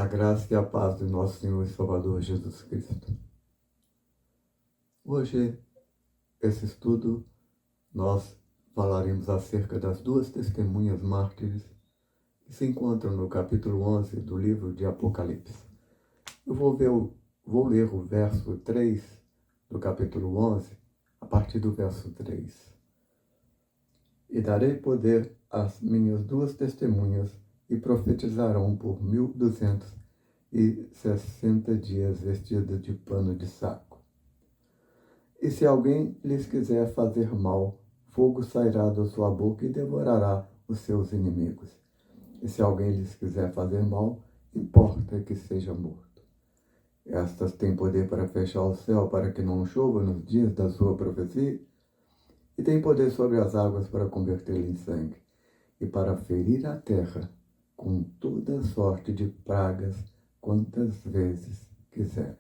A graça e a paz do nosso Senhor e Salvador Jesus Cristo. Hoje, esse estudo, nós falaremos acerca das duas testemunhas mártires que se encontram no capítulo 11 do livro de Apocalipse. Eu vou ler o verso 3 do capítulo 11, a partir do verso 3. E darei poder às minhas duas testemunhas, e profetizarão por 1260 dias vestidas de pano de saco. E se alguém lhes quiser fazer mal, fogo sairá da sua boca e devorará os seus inimigos. E se alguém lhes quiser fazer mal, importa que seja morto. Estas têm poder para fechar o céu para que não chova nos dias da sua profecia, e têm poder sobre as águas para convertê-las em sangue, e para ferir a terra com toda sorte de pragas, quantas vezes quiserem.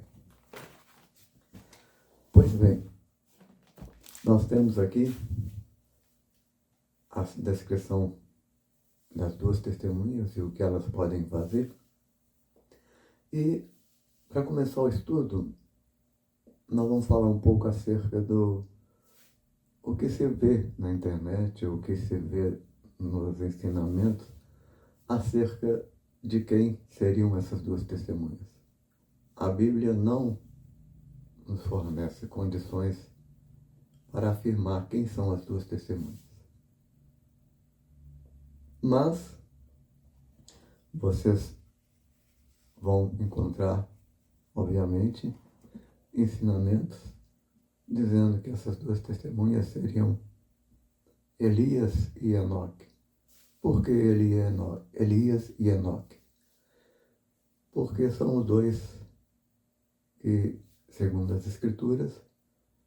Pois bem, nós temos aqui a descrição das duas testemunhas e o que elas podem fazer. E, para começar o estudo, nós vamos falar um pouco acerca do o que se vê na internet, o que se vê nos ensinamentos acerca de quem seriam essas duas testemunhas. A Bíblia não nos fornece condições para afirmar quem são as duas testemunhas. Mas vocês vão encontrar, obviamente, ensinamentos dizendo que essas duas testemunhas seriam Elias e Enoque. Por que Elias e Enoque? Porque são os dois que, segundo as Escrituras,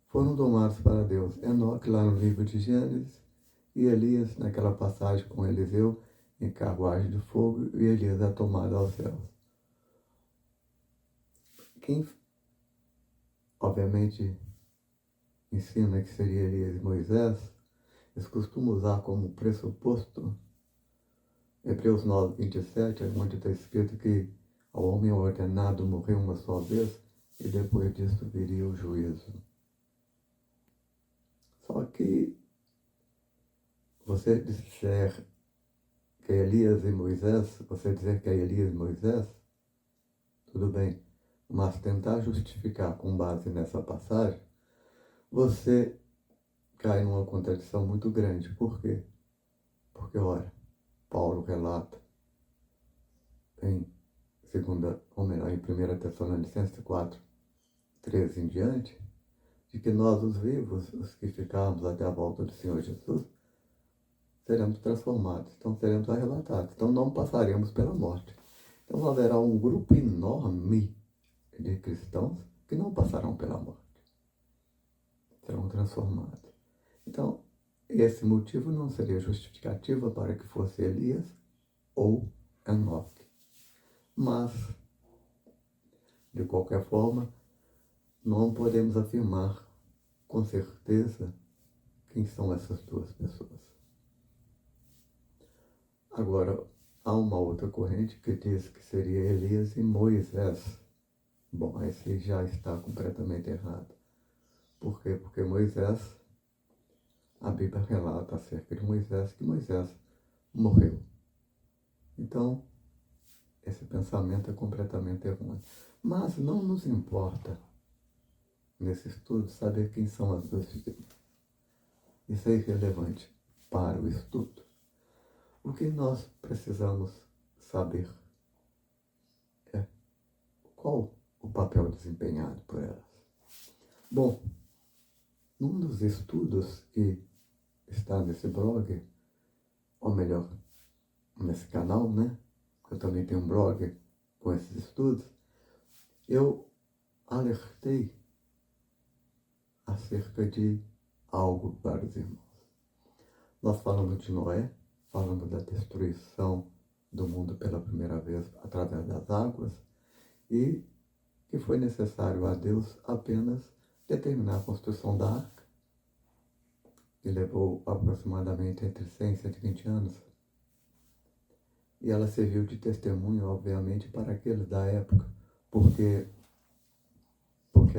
foram domados para Deus. Enoque lá no livro de Gênesis e Elias naquela passagem com Eliseu em carruagem de fogo e Elias é tomado aos céus. Quem, obviamente, ensina que seria Elias e Moisés, eles costumam usar como pressuposto Hebreus 9, 27, onde está escrito que ao homem é ordenado morrer uma só vez e depois disso viria o juízo. Só que você dizer que é Elias e Moisés, você dizer que é Elias e Moisés, tudo bem, mas tentar justificar com base nessa passagem, você cai numa contradição muito grande. Por quê? Porque, ora, Paulo relata em 1 Tessalonicenses 4, 13 em diante, de que nós, os vivos, os que ficarmos até a volta do Senhor Jesus, seremos transformados, então seremos arrebatados, então não passaremos pela morte. Então haverá um grupo enorme de cristãos que não passarão pela morte, serão transformados. Então, esse motivo não seria justificativa para que fosse Elias ou Enoque. Mas, de qualquer forma, não podemos afirmar com certeza quem são essas duas pessoas. Agora, há uma outra corrente que diz que seria Elias e Moisés. Bom, esse já está completamente errado. Por quê? Porque Moisés, a Bíblia relata acerca de Moisés que Moisés morreu. Então, esse pensamento é completamente errôneo. Mas não nos importa, nesse estudo, saber quem são as duas testemunhas. Isso é irrelevante para o estudo. O que nós precisamos saber é qual o papel desempenhado por elas. Bom, num dos estudos que está nesse blog, ou melhor, nesse canal, né? Eu também tenho um blog com esses estudos, eu alertei acerca de algo para os irmãos. Nós falamos de Noé, falamos da destruição do mundo pela primeira vez através das águas e que foi necessário a Deus apenas determinar a construção da arca, que levou aproximadamente entre 100 e 120 anos. E ela serviu de testemunho, obviamente, para aqueles da época, porque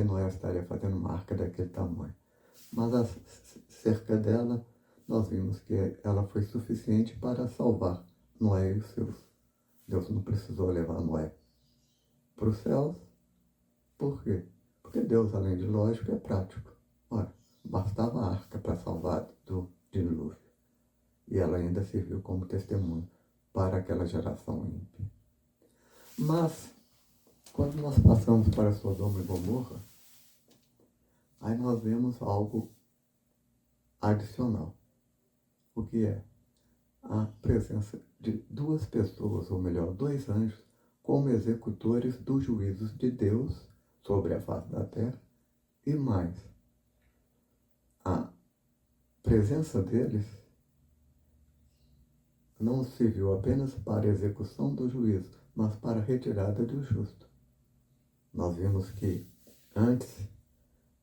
Noé estaria fazendo uma arca daquele tamanho. Mas acerca dela, nós vimos que ela foi suficiente para salvar Noé e os seus. Deus não precisou levar Noé para os céus. Por quê? Porque Deus, além de lógico, é prático. Ora, bastava a arca para salvar do dilúvio. E ela ainda serviu como testemunho para aquela geração ímpia. Mas, quando nós passamos para Sodoma e Gomorra, aí nós vemos algo adicional. O que é? A presença de duas pessoas, ou melhor, dois anjos, como executores dos juízos de Deus sobre a face da terra, e mais, a presença deles não serviu apenas para a execução do juízo, mas para a retirada do justo. Nós vimos que antes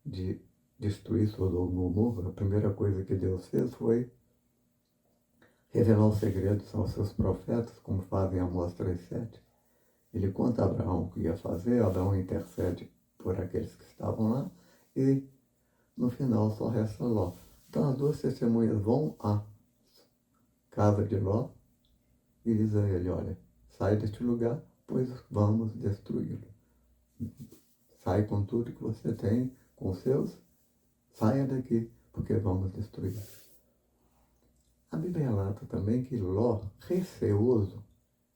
de destruir Sodoma e Gomorra, a primeira coisa que Deus fez foi revelar os segredos aos seus profetas, como fazem Amós 3,7. Ele conta a Abraão o que ia fazer, Abraão intercede por aqueles que estavam lá, e no final só resta Ló. Então as duas testemunhas vão à casa de Ló e diz a ele, olha, sai deste lugar, pois vamos destruí-lo. Sai com tudo que você tem, com os seus, saia daqui, porque vamos destruí-lo. A Bíblia relata também que Ló, receoso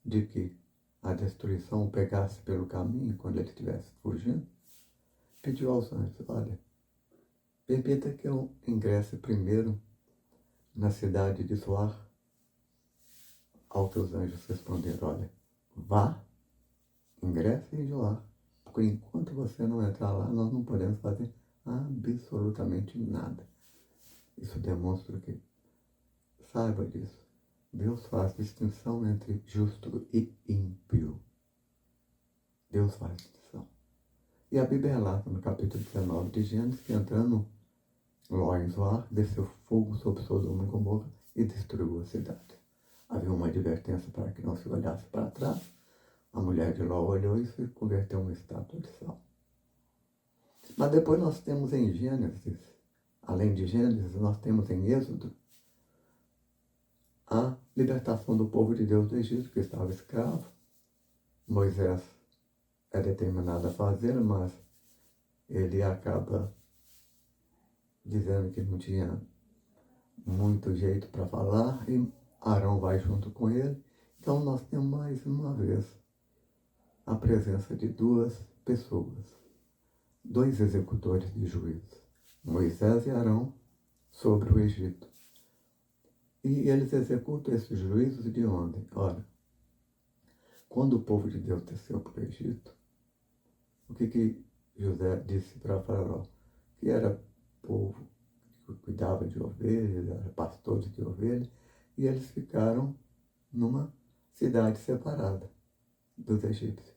de que a destruição o pegasse pelo caminho, quando ele estivesse fugindo, pediu aos anjos, olha, permita que eu ingresse primeiro na cidade de Zoar. Aos teus anjos responderam, olha, vá, ingresse em Zoar, porque enquanto você não entrar lá, nós não podemos fazer absolutamente nada. Isso demonstra que, saiba disso, Deus faz distinção entre justo e ímpio. Deus faz distinção. E a Bíblia relata no capítulo 19 de Gênesis que entrando Ló em Zoar, desceu fogo sobre Sodoma e Gomorra e destruiu a cidade. Havia uma advertência para que não se olhasse para trás. A mulher de Ló olhou e se converteu em uma estátua de sal. Mas depois nós temos em Gênesis, além de Gênesis, nós temos em Êxodo a libertação do povo de Deus do Egito, que estava escravo. Moisés é determinado a fazer, mas ele acaba dizendo que não tinha muito jeito para falar, e Arão vai junto com ele. Então nós temos mais uma vez a presença de duas pessoas, dois executores de juízo, Moisés e Arão, sobre o Egito. E eles executam esses juízos de onde? Ora, quando o povo de Deus desceu para o Egito, o que José disse para Faraó? Que era povo que cuidava de ovelhas, era pastores de ovelhas, e eles ficaram numa cidade separada dos egípcios.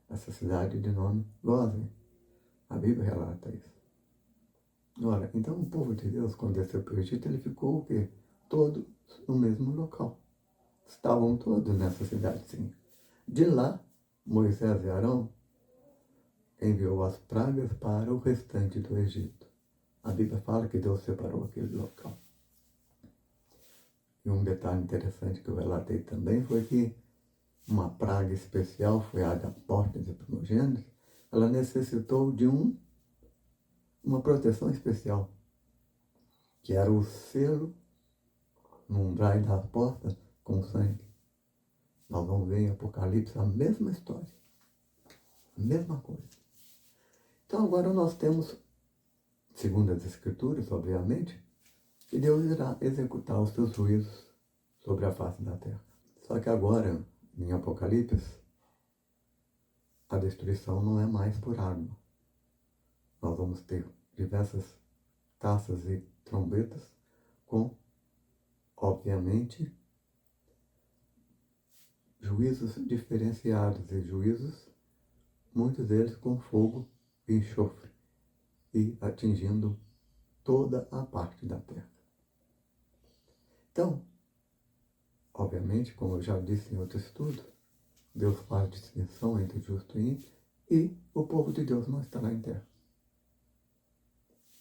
Essa cidade de nome Gósen. A Bíblia relata isso. Ora, então o povo de Deus, quando desceu para o Egito, ele ficou o quê? Todo no mesmo local. Estavam todos nessa cidadezinha. De lá, Moisés e Arão enviou as pragas para o restante do Egito. A Bíblia fala que Deus separou aquele local. E um detalhe interessante que eu relatei também foi que uma praga especial foi a da porta de primogênitos. Ela necessitou de uma proteção especial, que era o selo no umbral das portas com sangue. Nós vamos ver em Apocalipse a mesma história, a mesma coisa. Então agora nós temos, segundo as Escrituras, obviamente, que Deus irá executar os seus juízos sobre a face da terra. Só que agora, em Apocalipse, a destruição não é mais por arma. Nós vamos ter diversas taças e trombetas com, obviamente, juízos diferenciados e juízos, muitos deles com fogo e enxofre, e atingindo toda a parte da terra. Então, obviamente, como eu já disse em outro estudo, Deus faz distinção entre justo e ímpio, e o povo de Deus não estará em terra.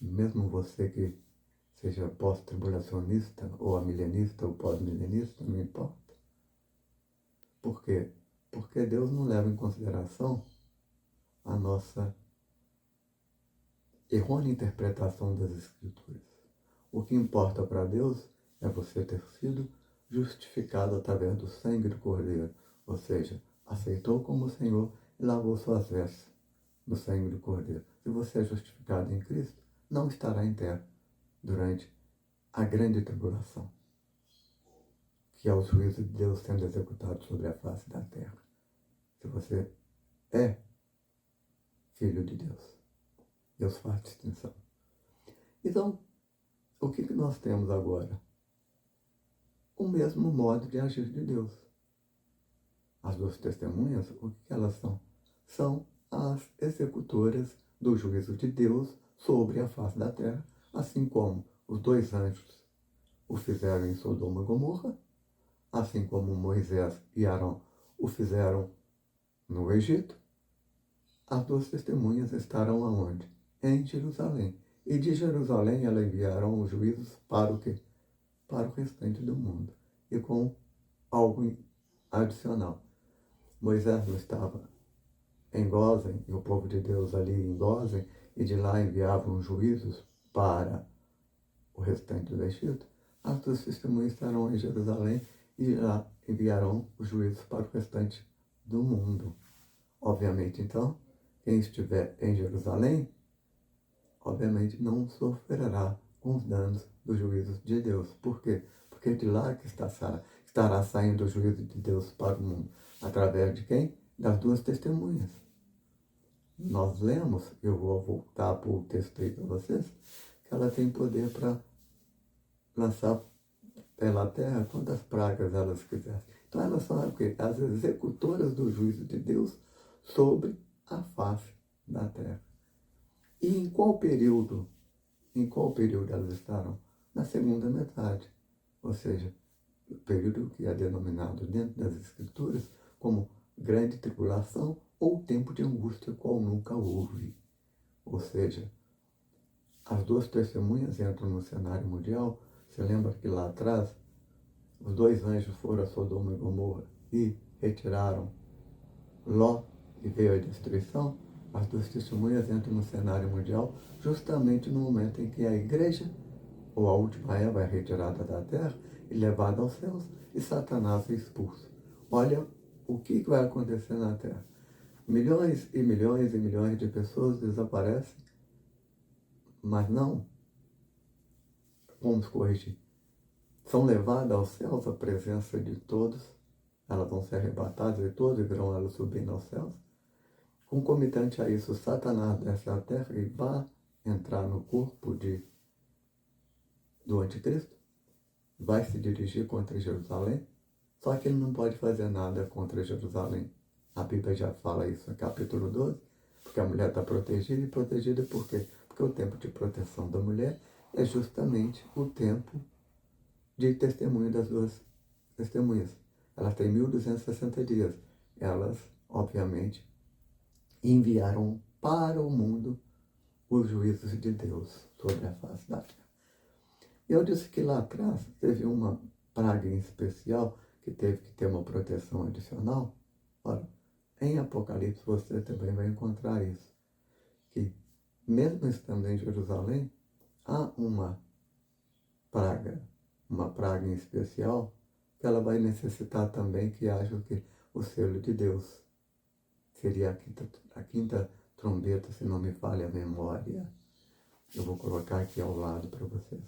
Mesmo você que seja pós-tribulacionista, ou amilenista, ou pós-milenista, não importa. Por quê? Porque Deus não leva em consideração a nossa errônea interpretação das Escrituras. O que importa para Deus é você ter sido justificado através do sangue do Cordeiro, ou seja, aceitou como Senhor e lavou suas vestes no sangue do Cordeiro. Se você é justificado em Cristo, não estará em terra durante a grande tribulação, que é o juízo de Deus sendo executado sobre a face da terra. Se você é filho de Deus, Deus faz distinção. Então, o que nós temos agora? O mesmo modo de agir de Deus. As duas testemunhas, o que elas são? São as executoras do juízo de Deus sobre a face da terra, assim como os dois anjos o fizeram em Sodoma e Gomorra, assim como Moisés e Arão o fizeram no Egito. As duas testemunhas estarão aonde? Em Jerusalém. E de Jerusalém elas enviarão os juízos para o quê? Para o restante do mundo. E com algo adicional. Moisés não estava em Gósen, e o povo de Deus ali em Gósen, e de lá enviavam juízos para o restante do Egito. As duas testemunhas estarão em Jerusalém e de lá enviarão os juízos para o restante do mundo. Obviamente, então, quem estiver em Jerusalém, obviamente não sofrerá com os danos dos juízos de Deus. Por quê? Porque de lá que estará saindo o juízo de Deus para o mundo. Através de quem? Das duas testemunhas. Nós lemos, eu vou voltar para o texto aí para vocês, que ela tem poder para lançar pela terra quantas pragas elas quisessem. Então elas são o quê? As executoras do juízo de Deus sobre a face da terra. E em qual período elas estarão? Na segunda metade. Ou seja, o período que é denominado dentro das Escrituras como grande tribulação ou tempo de angústia, qual nunca houve. Ou seja, as duas testemunhas entram no cenário mundial. Você lembra que lá atrás os dois anjos foram a Sodoma e Gomorra e retiraram Ló e veio a destruição? As duas testemunhas entram no cenário mundial justamente no momento em que a igreja, ou a última Eva, é retirada da terra e levada aos céus, e Satanás é expulso. Olha o que vai acontecer na terra. Milhões e milhões e milhões de pessoas desaparecem, mas não, vamos corrigir, são levadas aos céus à presença de todos, elas vão ser arrebatadas de todos e verão elas subindo aos céus. Concomitante a isso, Satanás desce à terra e vai entrar no corpo do anticristo, vai se dirigir contra Jerusalém, só que ele não pode fazer nada contra Jerusalém. A Bíblia já fala isso no capítulo 12, porque a mulher está protegida, e protegida por quê? Porque o tempo de proteção da mulher é justamente o tempo de testemunho das duas testemunhas. Elas têm 1260 dias. Elas, obviamente, enviaram para o mundo os juízos de Deus sobre a face da terra. Eu disse que lá atrás teve uma praga em especial que teve que ter uma proteção adicional. Ora, em Apocalipse você também vai encontrar isso. Que mesmo estando em Jerusalém, há uma praga em especial, que ela vai necessitar também que haja o selo de Deus. Seria a quinta trombeta, se não me falha a memória. Eu vou colocar aqui ao lado para vocês.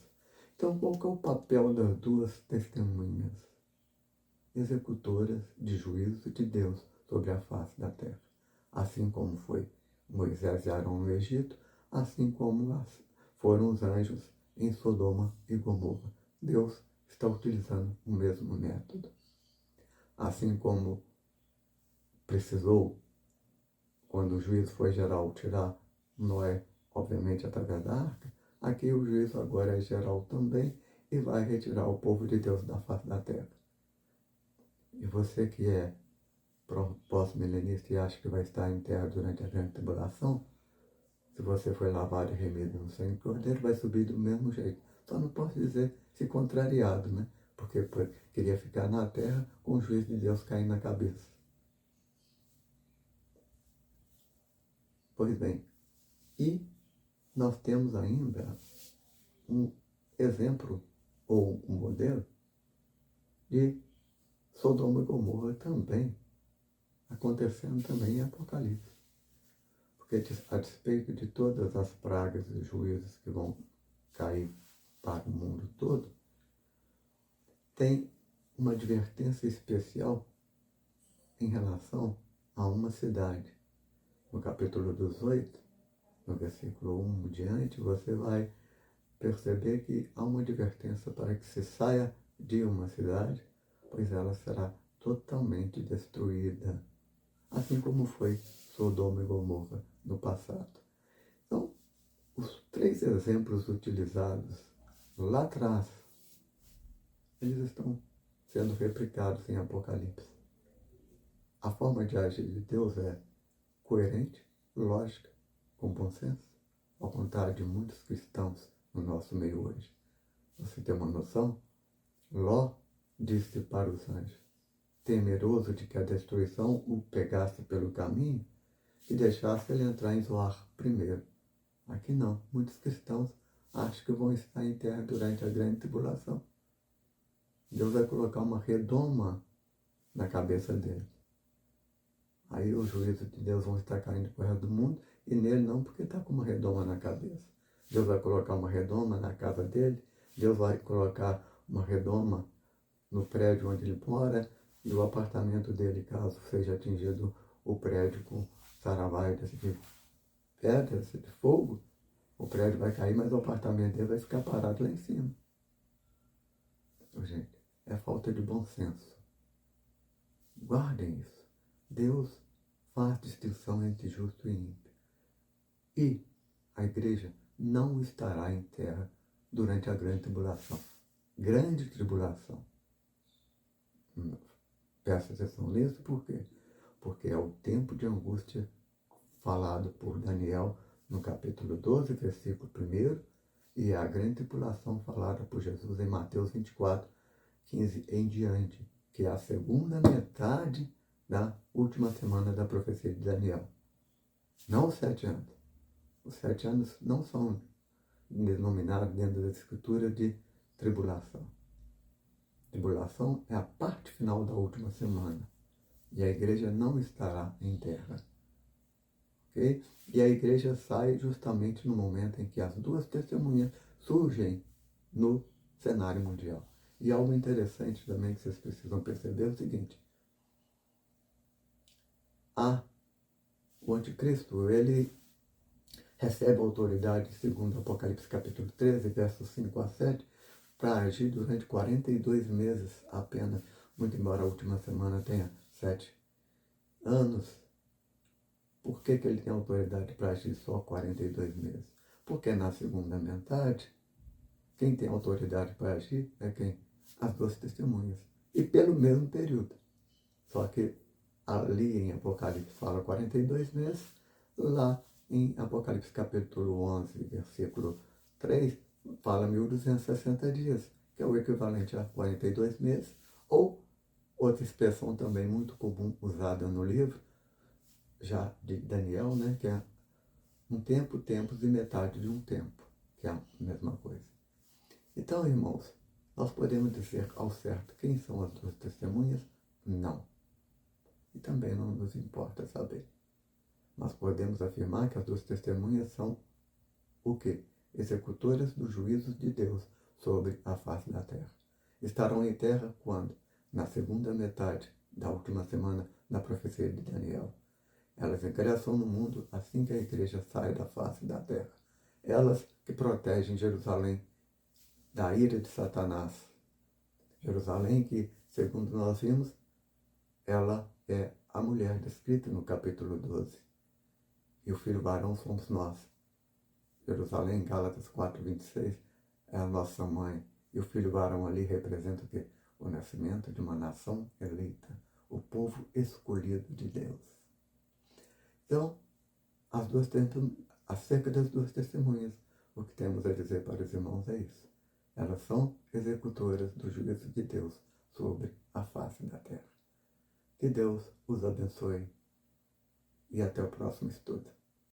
Então, qual que é o papel das duas testemunhas? Executoras de juízo de Deus sobre a face da terra. Assim como foi Moisés e Arão no Egito, assim como foram os anjos em Sodoma e Gomorra. Deus está utilizando o mesmo método. Assim como precisou, quando o juízo foi geral, tirar Noé, obviamente, através da arca, aqui o juízo agora é geral também e vai retirar o povo de Deus da face da terra. E você que é pós-milenista e acha que vai estar em terra durante a grande tribulação, se você foi lavado e remido no sangue do Cordeiro, vai subir do mesmo jeito. Só não posso dizer se contrariado, né? Porque queria ficar na terra com o juízo de Deus caindo na cabeça. Pois bem, e nós temos ainda um exemplo ou um modelo de Sodoma e Gomorra também, acontecendo também em Apocalipse. Porque a despeito de todas as pragas e juízos que vão cair para o mundo todo, tem uma advertência especial em relação a uma cidade. No capítulo 18, no versículo 1 diante, você vai perceber que há uma advertência para que se saia de uma cidade, pois ela será totalmente destruída, assim como foi Sodoma e Gomorra no passado. Então, os três exemplos utilizados lá atrás, eles estão sendo replicados em Apocalipse. A forma de agir de Deus é coerente, lógica, com bom senso, ao contrário de muitos cristãos no nosso meio hoje. Você tem uma noção? Ló disse para os anjos, temeroso de que a destruição o pegasse pelo caminho, e deixasse ele entrar em Zoar primeiro. Aqui não. Muitos cristãos acham que vão estar em terra durante a grande tribulação. Deus vai colocar uma redoma na cabeça deles. Aí o juízo de Deus vão estar caindo por resto do mundo, e nele não, porque está com uma redoma na cabeça. Deus vai colocar uma redoma na casa dele, Deus vai colocar uma redoma no prédio onde ele mora, e o apartamento dele, caso seja atingido o prédio com saravaias de pedras, de fogo, o prédio vai cair, mas o apartamento dele vai ficar parado lá em cima. Gente, é falta de bom senso. Guardem isso. Deus faz distinção entre justo e ímpio. E a igreja não estará em terra durante a grande tribulação. Grande tribulação. Presta atenção nisso, por quê? Porque é o tempo de angústia falado por Daniel no capítulo 12, versículo 1, e é a grande tribulação falada por Jesus em Mateus 24, 15 em diante, que é a segunda metade da última semana da profecia de Daniel. Não os 7 anos. Os 7 anos não são denominados dentro da escritura de tribulação. Tribulação é a parte final da última semana. E a igreja não estará em terra. Okay? E a igreja sai justamente no momento em que as duas testemunhas surgem no cenário mundial. E algo interessante também que vocês precisam perceber é o seguinte. O anticristo, ele recebe autoridade, segundo Apocalipse capítulo 13, versos 5 a 7, para agir durante 42 meses apenas, muito embora a última semana tenha 7 anos. Por que ele tem autoridade para agir só 42 meses? Porque na segunda metade, quem tem autoridade para agir é quem? As duas testemunhas. E pelo mesmo período. Só que ali em Apocalipse fala 42 meses, lá em Apocalipse capítulo 11, versículo 3, fala 1260 dias, que é o equivalente a 42 meses, ou outra expressão também muito comum usada no livro, já de Daniel, né, que é um tempo, tempos e metade de um tempo, que é a mesma coisa. Então, irmãos, nós podemos dizer ao certo quem são as duas testemunhas? Não. E também não nos importa saber. Nós podemos afirmar que as duas testemunhas são o quê? Executoras dos juízos de Deus sobre a face da terra. Estarão em terra quando? Na segunda metade da última semana da profecia de Daniel. Elas ingressam no mundo assim que a igreja sai da face da terra. Elas que protegem Jerusalém da ira de Satanás. Jerusalém que, segundo nós vimos, ela é a mulher descrita no capítulo 12. E o filho varão somos nós. Jerusalém, Gálatas 4, 26, é a nossa mãe. E o filho varão ali representa o quê? o nascimento de uma nação eleita, o povo escolhido de Deus. Então, acerca das duas testemunhas, o que temos a dizer para os irmãos é isso. Elas são executoras do juízo de Deus sobre a face da terra. Que Deus os abençoe e até o próximo estudo.